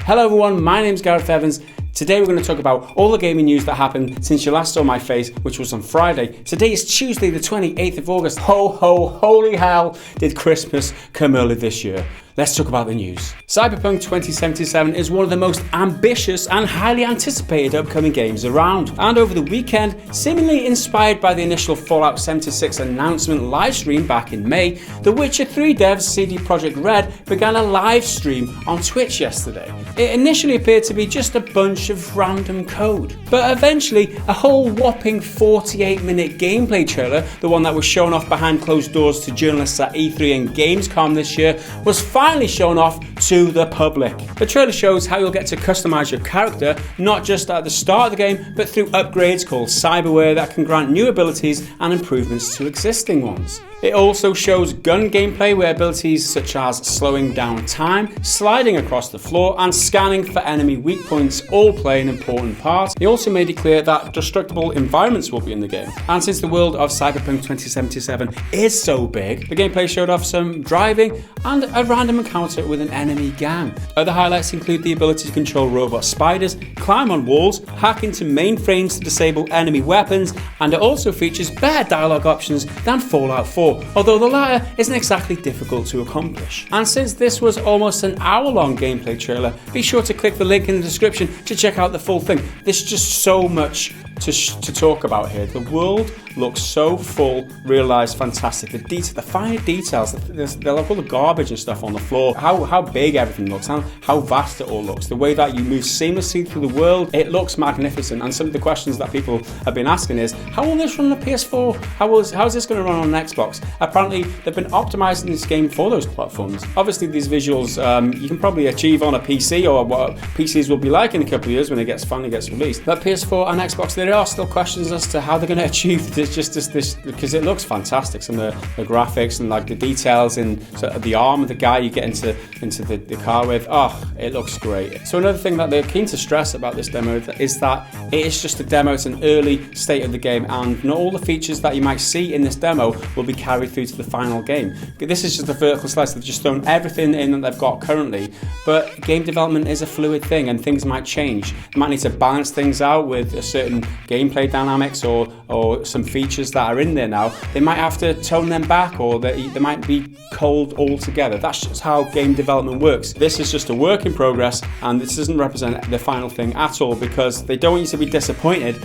Hello everyone, my name's Gareth Evans. Today we're going to talk about all the gaming news that happened since you last saw my face, which was on Friday. Today is Tuesday the 28th of August. Ho ho, holy hell, did Christmas come early this year. Let's talk about the news. Cyberpunk 2077 is one of the most ambitious and highly anticipated upcoming games around. And over the weekend, seemingly inspired by the initial Fallout 76 announcement livestream back in May, The Witcher 3 devs CD Projekt Red began a live stream on Twitch yesterday. It initially appeared to be just a bunch of random code, but eventually a whole whopping 48-minute gameplay trailer, the one that was shown off behind closed doors to journalists at E3 and Gamescom this year, was finally shown off to the public. The trailer shows how you'll get to customize your character, not just at the start of the game, but through upgrades called cyberware that can grant new abilities and improvements to existing ones. It also shows gun gameplay where abilities such as slowing down time, sliding across the floor, and scanning for enemy weak points all play an important part. He also made it clear that destructible environments will be in the game. And since the world of Cyberpunk 2077 is so big, the gameplay showed off some driving and a random encounter with an enemy gang. Other highlights include the ability to control robot spiders, climb on walls, hack into mainframes to disable enemy weapons, and it also features better dialogue options than Fallout 4. Although the latter isn't exactly difficult to accomplish. And since this was almost an hour-long gameplay trailer, be sure to click the link in the description to check out the full thing. There's just so much to talk about here. The world looks so full, realised, fantastic. The finer details, they're like all the garbage and stuff on the floor, how big everything looks, how vast it all looks, the way that you move seamlessly through the world, it looks magnificent. And some of the questions that people have been asking is, how will this run on the PS4? How is this going to run on an Xbox? Apparently, they've been optimising this game for those platforms. Obviously, these visuals you can probably achieve on a PC, or what PCs will be like in a couple of years when it finally gets released. But PS4 and Xbox, there are still questions as to how they're going to achieve this because it looks fantastic. Some of the graphics and like the details in sort of the arm of the guy you get into the car with. Oh, it looks great. So another thing that they're keen to stress about this demo is that it is just a demo. It's an early state of the game, and not all the features that you might see in this demo will be carried through to the final game. This is just a vertical slice. They've just thrown everything in that they've got currently, but game development is a fluid thing and things might change. You might need to balance things out with a certain gameplay dynamics or some features that are in there now. They might have to tone them back, or they might be cold altogether. That's just how game development works. This is just a work in progress, and this doesn't represent the final thing at all, because they don't want you to be disappointed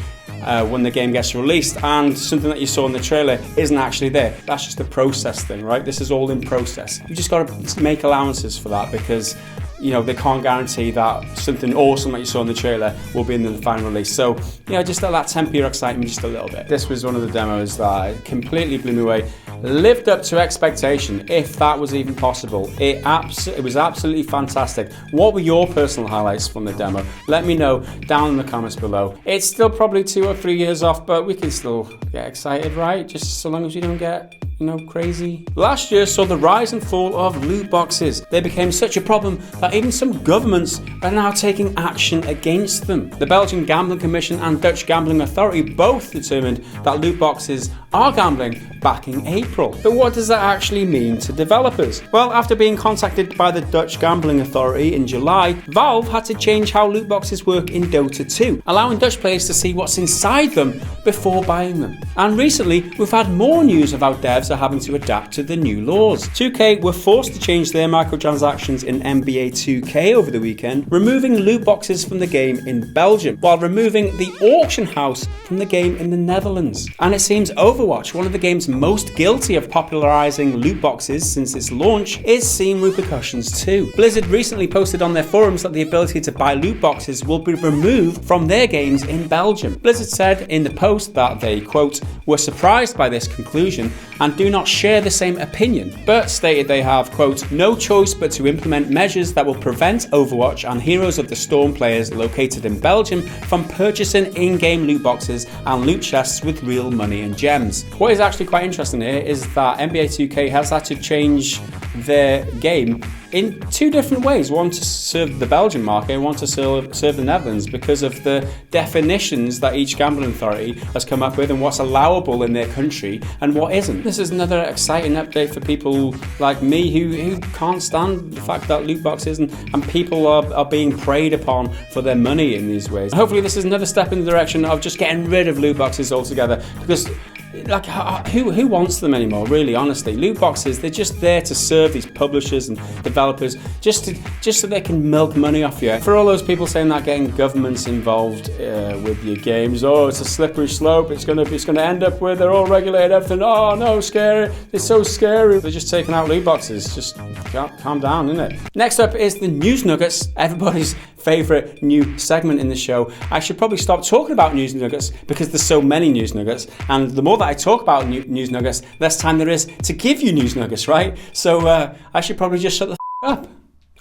when the game gets released and something that you saw in the trailer isn't actually there. That's just a process thing, right? This is all in process. You just got to make allowances for that, because they can't guarantee that something awesome that you saw in the trailer will be in the final release. So, just let that temper your excitement just a little bit. This was one of the demos that completely blew me away. Lived up to expectation, if that was even possible. It was absolutely fantastic. What were your personal highlights from the demo? Let me know down in the comments below. It's still probably 2 or 3 years off, but we can still get excited, right? Just so long as you don't get crazy. Last year saw the rise and fall of loot boxes. They became such a problem that even some governments are now taking action against them. The Belgian Gambling Commission and Dutch Gambling Authority both determined that loot boxes are gambling back in April. But what does that actually mean to developers? Well, after being contacted by the Dutch Gambling Authority in July, Valve had to change how loot boxes work in Dota 2, allowing Dutch players to see what's inside them before buying them. And recently, we've had more news about devs are having to adapt to the new laws. 2K were forced to change their microtransactions in NBA 2K over the weekend, removing loot boxes from the game in Belgium, while removing the auction house from the game in the Netherlands. And it seems Overwatch, one of the game's most guilty of popularizing loot boxes since its launch, is seeing repercussions too. Blizzard recently posted on their forums that the ability to buy loot boxes will be removed from their games in Belgium. Blizzard said in the post that they, quote, were surprised by this conclusion and do not share the same opinion, but stated they have, quote, no choice but to implement measures that will prevent Overwatch and Heroes of the Storm players located in Belgium from purchasing in-game loot boxes and loot chests with real money and gems. What is actually quite interesting here is that NBA 2K has had to change their game in two different ways. One to serve the Belgian market and one to serve the Netherlands, because of the definitions that each gambling authority has come up with and what's allowable in their country and what isn't. This is another exciting update for people like me who can't stand the fact that loot boxes and people are being preyed upon for their money in these ways. Hopefully this is another step in the direction of just getting rid of loot boxes altogether, because like, who wants them anymore, really, honestly? Loot boxes, they're just there to serve these publishers and developers just so they can milk money off you. For all those people saying that getting governments involved with your games, oh, it's a slippery slope, it's gonna end up where they're all regulated, everything, oh no, scary, it's so scary. They're just taking out loot boxes. Just calm down, innit? Next up is the news nuggets, everybody's favourite new segment in the show. I should probably stop talking about news nuggets because there's so many news nuggets, and the more that I talk about news nuggets, less time there is to give you news nuggets, right? So I should probably just shut the up.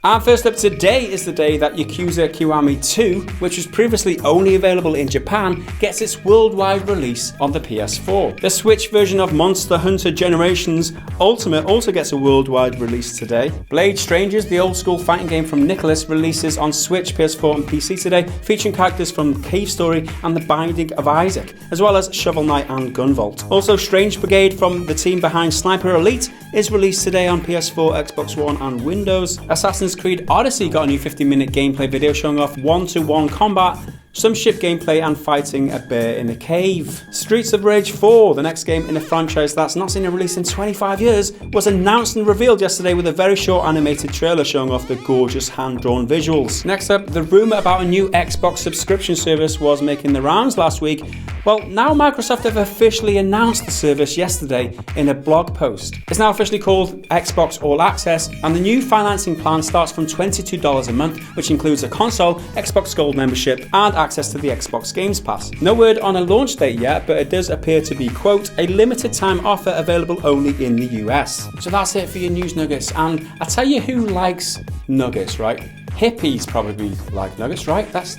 And first up today is the day that Yakuza Kiwami 2, which was previously only available in Japan, gets its worldwide release on the PS4. The Switch version of Monster Hunter Generations Ultimate also gets a worldwide release today. Blade Strangers, the old school fighting game from Nicholas, releases on Switch, PS4 and PC today, featuring characters from Cave Story and The Binding of Isaac, as well as Shovel Knight and Gunvolt. Also, Strange Brigade from the team behind Sniper Elite is released today on PS4, Xbox One and Windows. Assassin's Creed Odyssey got a new 50-minute gameplay video showing off one-to-one combat, some ship gameplay and fighting a bear in a cave. Streets of Rage 4, the next game in a franchise that's not seen a release in 25 years, was announced and revealed yesterday with a very short animated trailer showing off the gorgeous hand-drawn visuals. Next up, the rumour about a new Xbox subscription service was making the rounds last week. Well, now Microsoft have officially announced the service yesterday in a blog post. It's now officially called Xbox All Access, and the new financing plan starts from $22 a month, which includes a console, Xbox Gold membership, and access to the Xbox Games Pass. No word on a launch date yet, but it does appear to be, quote, a limited time offer available only in the US. So that's it for your news nuggets, and I tell you who likes nuggets, right? Hippies probably like nuggets, right? That's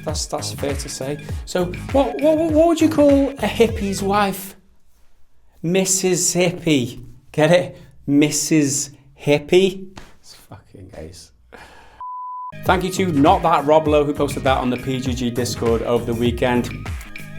fair to say. So what would you call a hippie's wife? Mrs. Hippie. Get it? Mrs. Hippie. It's fucking ace. Thank you to Not That Roblo who posted that on the PGG Discord over the weekend.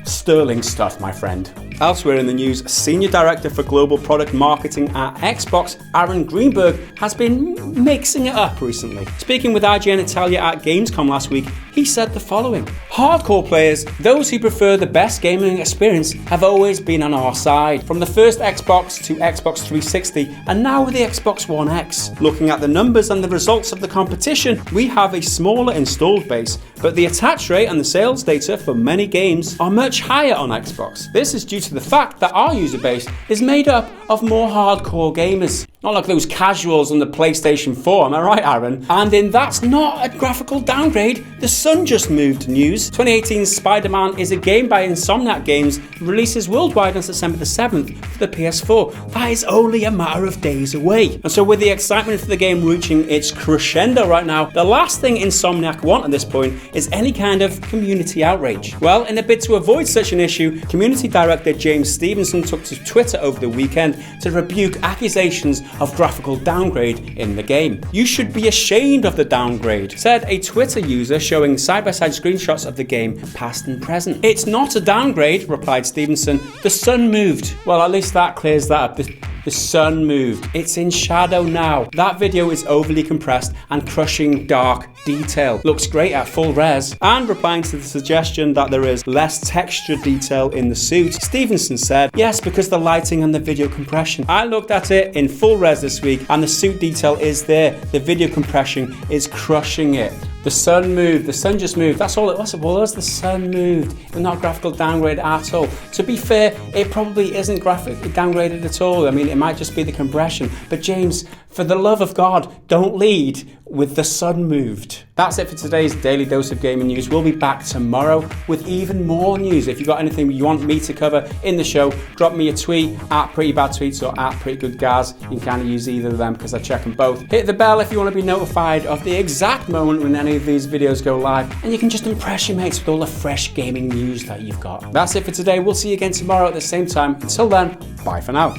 Sterling stuff, my friend. Elsewhere in the news, Senior Director for Global Product Marketing at Xbox, Aaron Greenberg, has been mixing it up recently. Speaking with IGN Italia at Gamescom last week, he said the following: hardcore players, those who prefer the best gaming experience, have always been on our side. From the first Xbox to Xbox 360 and now with the Xbox One X. Looking at the numbers and the results of the competition, we have a smaller installed base, but the attach rate and the sales data for many games are much higher on Xbox. This is due to the fact that our user base is made up of more hardcore gamers. Not like those casuals on the PlayStation 4, am I right, Aaron? And in That's Not a Graphical Downgrade, the sun just moved news. 2018's Spider-Man is a game by Insomniac Games, releases worldwide on September the 7th for the PS4. That is only a matter of days away. And so with the excitement for the game reaching its crescendo right now, the last thing Insomniac want at this point is any kind of community outrage. Well, in a bid to avoid such an issue, community director James Stevenson took to Twitter over the weekend to rebuke accusations of graphical downgrade in the game. You should be ashamed of the downgrade, said a Twitter user showing side-by-side screenshots of the game past and present. It's not a downgrade, replied Stevenson. The sun moved. Well, at least that clears that up. The sun moved. It's in shadow now. That video is overly compressed and crushing dark detail. Looks great at full res. And replying to the suggestion that there is less texture detail in the suit, Stevenson said, yes, because the lighting and the video compression. I looked at it in full res this week and the suit detail is there. The video compression is crushing it. The sun moved. The sun just moved. That's all it was. It was the sun moved. It's not graphical downgrade at all. To be fair, it probably isn't graphically downgraded at all. I mean, it might just be the compression. But James, for the love of God, don't lead with the sun moved. That's it for today's Daily Dose of Gaming News. We'll be back tomorrow with even more news. If you've got anything you want me to cover in the show, drop me a tweet at PrettyBadTweets or at PrettyGoodGaz. You can kind of use either of them because I check them both. Hit the bell if you want to be notified of the exact moment when any of these videos go live, and you can just impress your mates with all the fresh gaming news that you've got. That's it for today. We'll see you again tomorrow at the same time. Until then, bye for now.